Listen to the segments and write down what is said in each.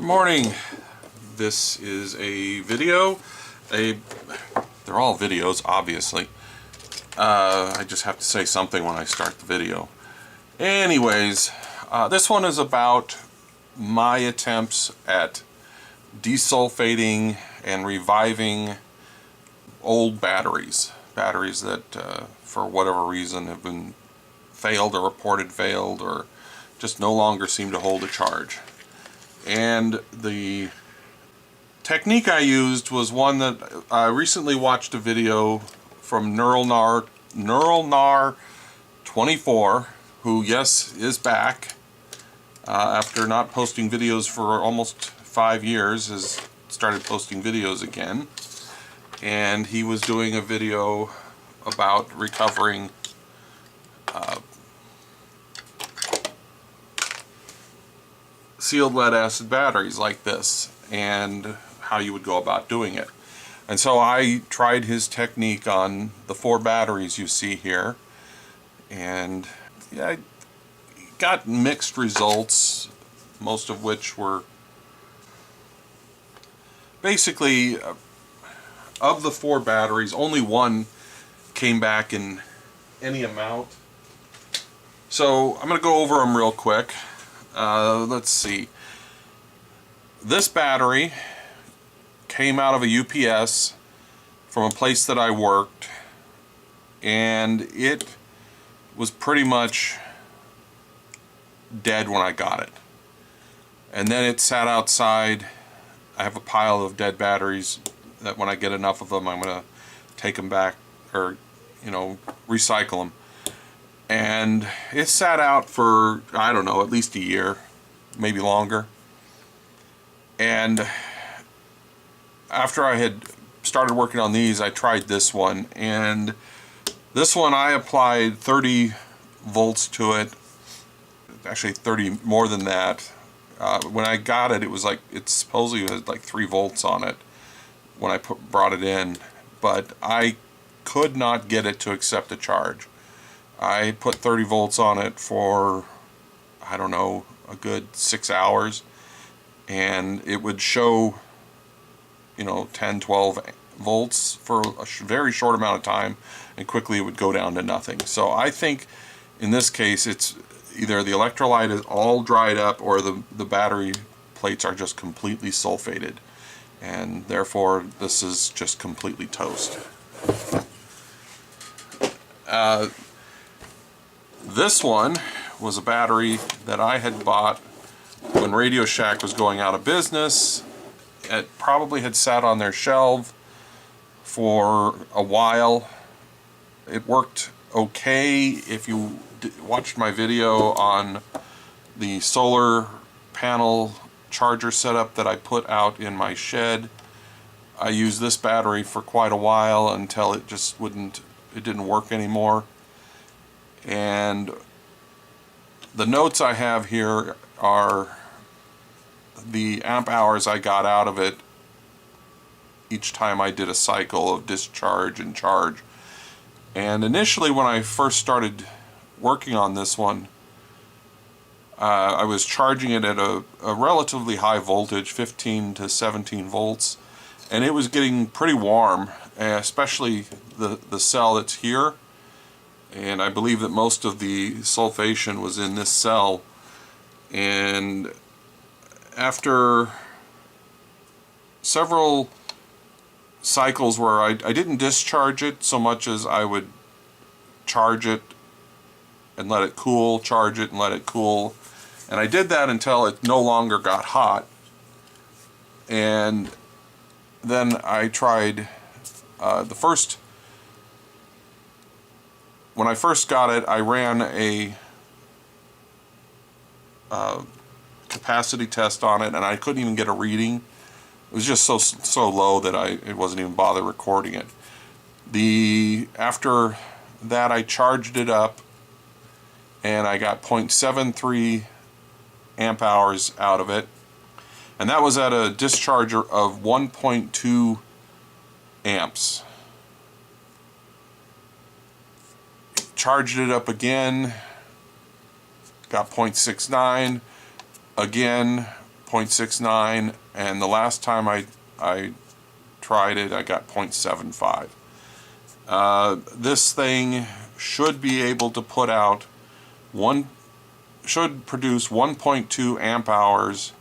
Good morning. This is a video. They're all videos, obviously. I just have to say something when I start the video. Anyways, this one is about my attempts at desulfating and reviving old batteries. Batteries that, for whatever reason, have been failed or reported failed or just no longer seem to hold a charge. And the technique I used was one that I recently watched a video from Neural-Nar24, who, yes, is back after not posting videos for almost 5 years, has started posting videos again. And he was doing a video about recovering sealed lead acid batteries like this and how you would go about doing it. And so I tried his technique on the 4 batteries you see here, and yeah, I got mixed results, most of which were basically of the 4 batteries, only one came back in any amount. So I'm going to go over them real quick. Let's see. This battery came out of a UPS from a place that I worked, and it was pretty much dead when I got it. And then it sat outside. I have a pile of dead batteries that when I get enough of them, I'm going to take them back, or, you know, recycle them. And it sat out for, I don't know, at least a year, maybe longer. And after I had started working on these, I tried this one. And this one, I applied 30 volts to it. Actually, 30 more than that. When I got it, it was like, it supposedly had like 3 volts on it when I brought it in. But I could not get it to accept a charge. I put 30 volts on it for, I don't know, a good 6 hours, and it would show, you know, 10, 12 volts for a very short amount of time, and quickly it would go down to nothing. So I think in this case it's either the electrolyte is all dried up or the battery plates are just completely sulfated, and therefore this is just completely toast. This one was a battery that I had bought when Radio Shack was going out of business. It probably had sat on their shelf for a while. It worked okay. If you watched my video on the solar panel charger setup that I put out in my shed, I used this battery for quite a while until it just didn't work anymore. And the notes I have here are the amp hours I got out of it each time I did a cycle of discharge and charge. And initially, when I first started working on this one, I was charging it at a relatively high voltage, 15 to 17 volts, and it was getting pretty warm, especially the cell that's here. And I believe that most of the sulfation was in this cell. And after several cycles where I didn't discharge it so much as I would charge it and let it cool, charge it and let it cool. And I did that until it no longer got hot. And then I tried when I first got it, I ran a capacity test on it, and I couldn't even get a reading. It was just so low that it wasn't even bother recording it. After that, I charged it up, and I got 0.73 amp hours out of it, and that was at a discharger of 1.2 amps. Charged it up again, got 0.69, again 0.69, and the last time I tried it, I got 0.75. This thing should be able to put out should produce 1.2 amp hours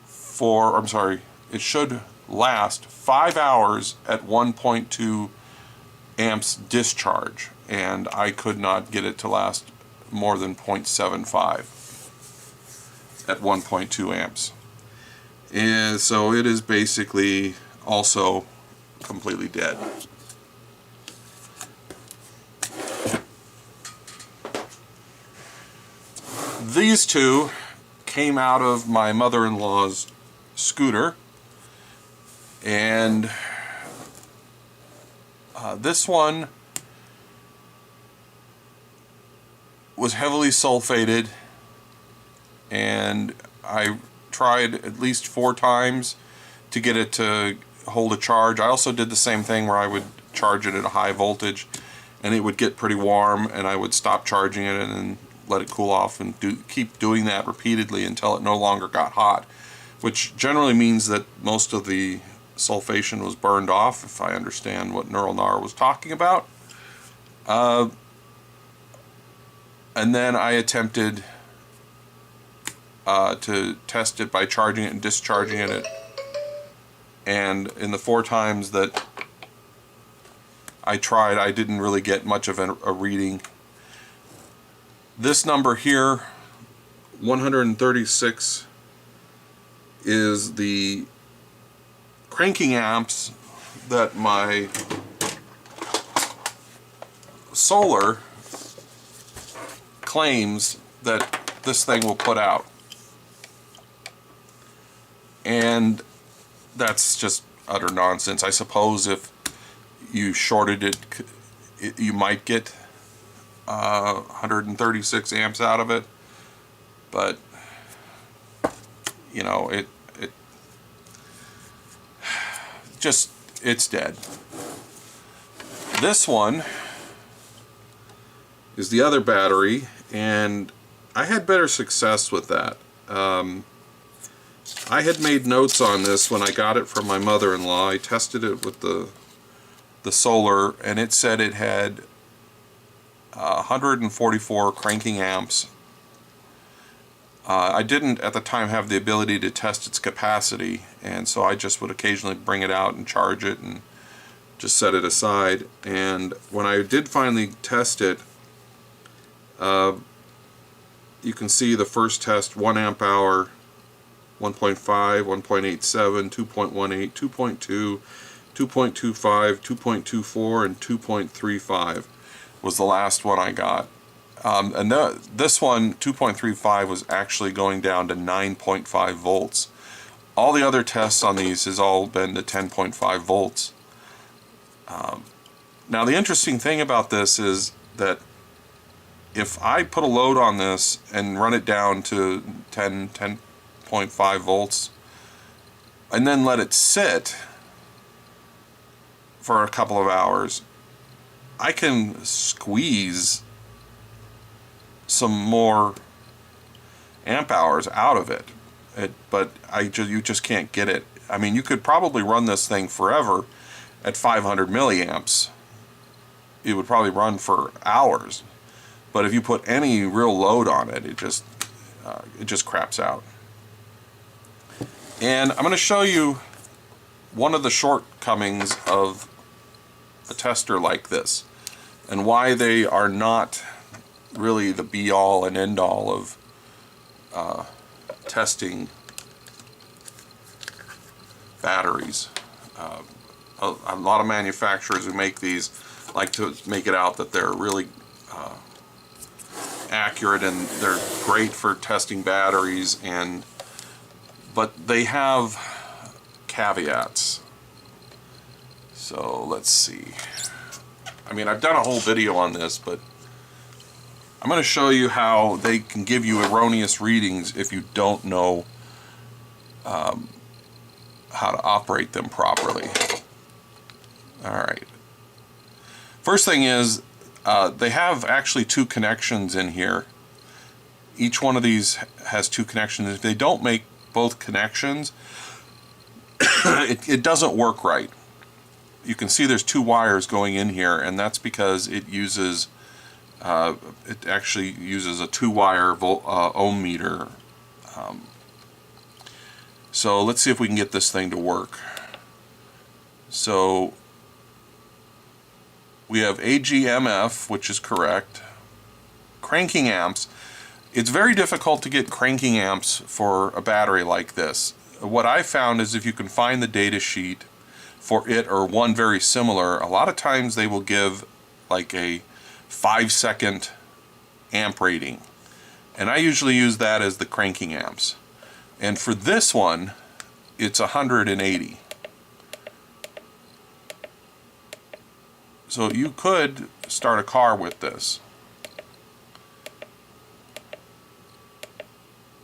for, I'm sorry, it should last 5 hours at 1.2 amps discharge, and I could not get it to last more than 0.75 at 1.2 amps. And so it is basically also completely dead. These two came out of my mother-in-law's scooter, and this one was heavily sulfated, and I tried at least 4 times to get it to hold a charge. I also did the same thing where I would charge it at a high voltage and it would get pretty warm, and I would stop charging it and then let it cool off, and keep doing that repeatedly until it no longer got hot, which generally means that most of the sulfation was burned off, if I understand what Neural Nar was talking about. And then I attempted to test it by charging it and discharging it, and in the 4 times that I tried, I didn't really get much of a reading. This number here, 136, is the cranking amps that my solar claims that this thing will put out. And that's just utter nonsense. I suppose if you shorted it, you might get 136 amps out of it, but you know, it's dead. This one is the other battery, and I had better success with that. I had made notes on this when I got it from my mother-in-law. I tested it with the solar, and it said it had 144 cranking amps. I didn't at the time have the ability to test its capacity, and so I just would occasionally bring it out and charge it and just set it aside. And when I did finally test it, you can see the first test: 1 amp hour, 1.5, 1.87, 2.18, 2.2, 2.25, 2.24, and 2.35 was the last one I got. And this one, 2.35, was actually going down to 9.5 volts. All the other tests on these has all been to 10.5 volts. Now the interesting thing about this is that if I put a load on this and run it down to 10.5 volts and then let it sit for a couple of hours, I can squeeze some more amp hours out of it, but you just can't get it. I mean, you could probably run this thing forever at 500 milliamps. It would probably run for hours, but if you put any real load on it, it just craps out. And I'm going to show you one of the shortcomings of a tester like this, and why they are not really the be-all and end-all of testing batteries. A lot of manufacturers who make these like to make it out that they're really accurate and they're great for testing batteries, but they have caveats. So let's see. I mean, I've done a whole video on this, but I'm going to show you how they can give you erroneous readings if you don't know how to operate them properly. Alright. First thing is, they have actually 2 connections in here. Each one of these has 2 connections. They don't make both connections, it doesn't work right. You can see there's 2 wires going in here, and that's because it uses it actually uses a 2-wire ohm meter. So let's see if we can get this thing to work. So we have AGMF, which is correct. Cranking amps. It's very difficult to get cranking amps for a battery like this. What I found is if you can find the data sheet for it or one very similar, a lot of times they will give like a 5-second amp rating. And I usually use that as the cranking amps. And for this one, it's 180. So you could start a car with this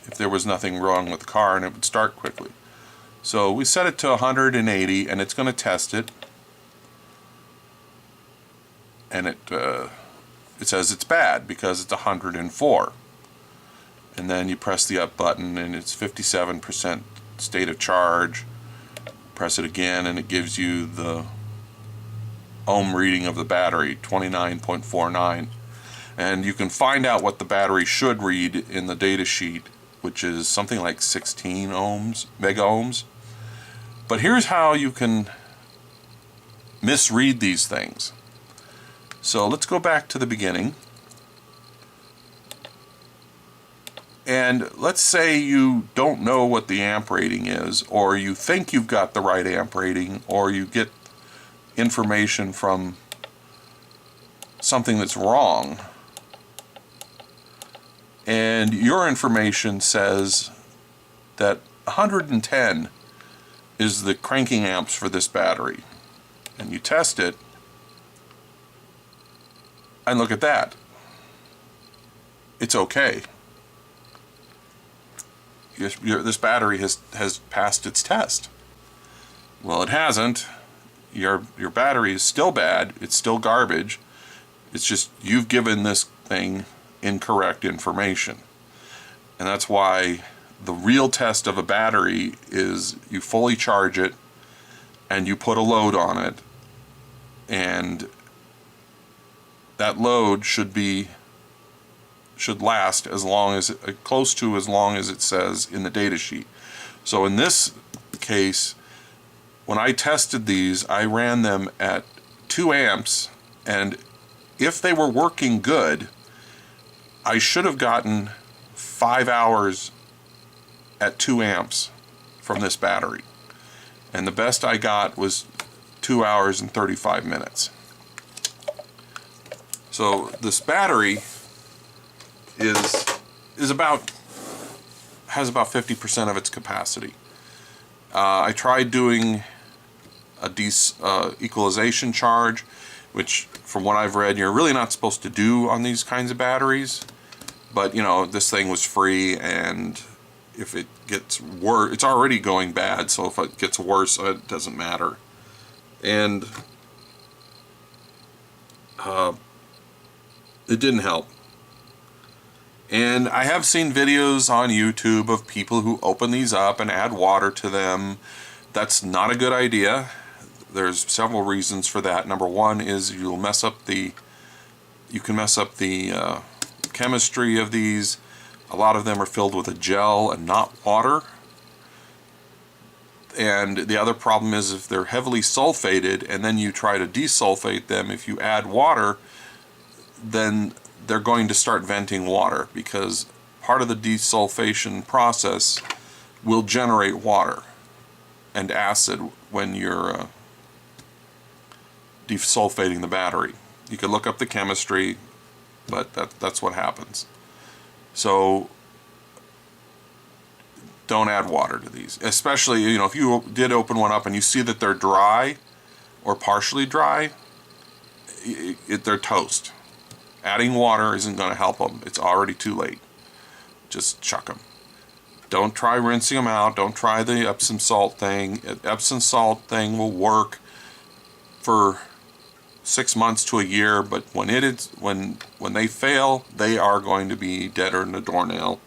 if there was nothing wrong with the car, and it would start quickly. So we set it to 180, and it's going to test it. And it says it's bad because it's 104. And then you press the up button and it's 57% state of charge. Press it again and it gives you the ohm reading of the battery, 29.49. And you can find out what the battery should read in the data sheet, which is something like 16 ohms, mega ohms. But here's how you can misread these things. So let's go back to the beginning. And let's say you don't know what the amp rating is, or you think you've got the right amp rating, or you get information from something that's wrong. And your information says that 110 is the cranking amps for this battery. And you test it, and look at that. It's okay. This battery has passed its test. Well, it hasn't. Your battery is still bad. It's still garbage. It's just you've given this thing incorrect information. And that's why the real test of a battery is you fully charge it and you put a load on it, and that load should last as long as, close to as long as it says in the data sheet. So in this case, when I tested these, I ran them at 2 amps, and if they were working good, I should have gotten 5 hours at 2 amps from this battery. And the best I got was 2 hours and 35 minutes. So this battery has about 50% of its capacity. I tried doing a equalization charge, which from what I've read you're really not supposed to do on these kinds of batteries, but you know, this thing was free, and if it gets worse, it's already going bad, so if it gets worse it doesn't matter. And it didn't help. And I have seen videos on YouTube of people who open these up and add water to them. That's not a good idea. There's several reasons for that. Number one is you can mess up the chemistry of these. A lot of them are filled with a gel and not water. And the other problem is if they're heavily sulfated and then you try to desulfate them, if you add water, then they're going to start venting water, because part of the desulfation process will generate water and acid when you're desulfating the battery. You can look up the chemistry, but that's what happens. So don't add water to these, especially, you know, if you did open one up and you see that they're dry or partially dry, they're toast. Adding water isn't going to help them. It's already too late. Just chuck them. Don't try rinsing them out. Don't try the Epsom salt thing. Epsom salt thing will work for 6 months to a year, but when they fail, they are going to be deader than a doornail.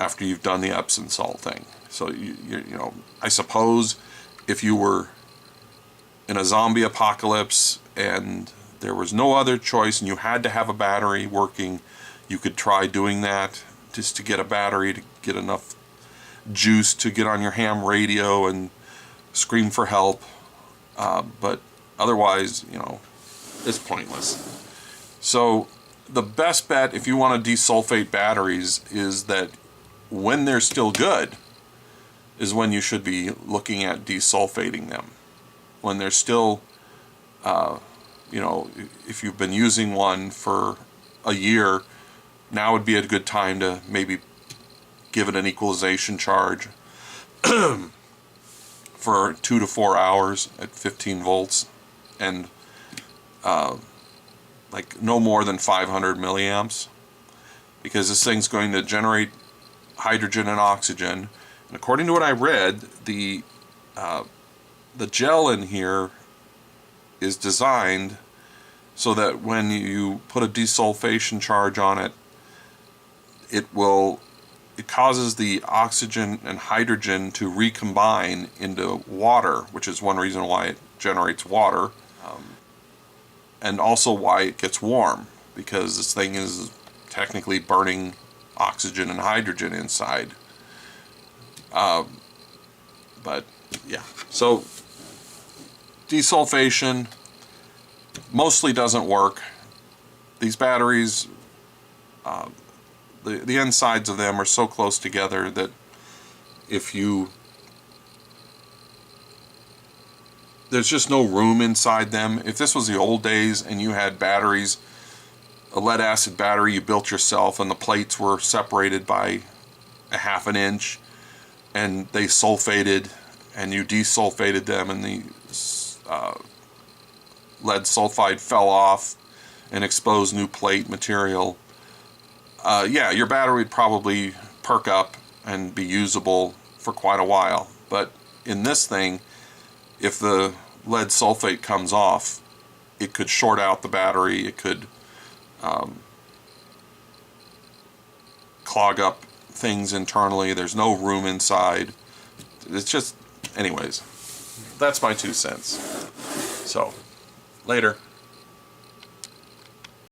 after you've done the Epsom salt thing. So you know, I suppose if you were in a zombie apocalypse and there was no other choice and you had to have a battery working, you could try doing that just to get a battery, to get enough juice to get on your ham radio and scream for help. But otherwise, you know, it's pointless. So the best bet if you want to desulfate batteries is that when they're still good is when you should be looking at desulfating them. When they're still, you know, if you've been using one for a year, now would be a good time to maybe give it an equalization charge for 2 to 4 hours at 15 volts and like no more than 500 milliamps, because this thing's going to generate hydrogen and oxygen. And according to what I read, the gel in here is designed so that when you put a desulfation charge on it, it causes the oxygen and hydrogen to recombine into water, which is one reason why it generates water, and also why it gets warm, because this thing is technically burning oxygen and hydrogen inside. But yeah, so desulfation mostly doesn't work. These batteries, the insides of them are so close together that there's just no room inside them. If this was the old days and you had batteries, a lead acid battery you built yourself and the plates were separated by a half an inch and they sulfated and you desulfated them and the lead sulfide fell off and exposed new plate material, yeah, your battery would probably perk up and be usable for quite a while. But in this thing, if the lead sulfate comes off, it could short out the battery, it could clog up things internally, there's no room inside. It's just, anyways, that's my 2 cents. So, later.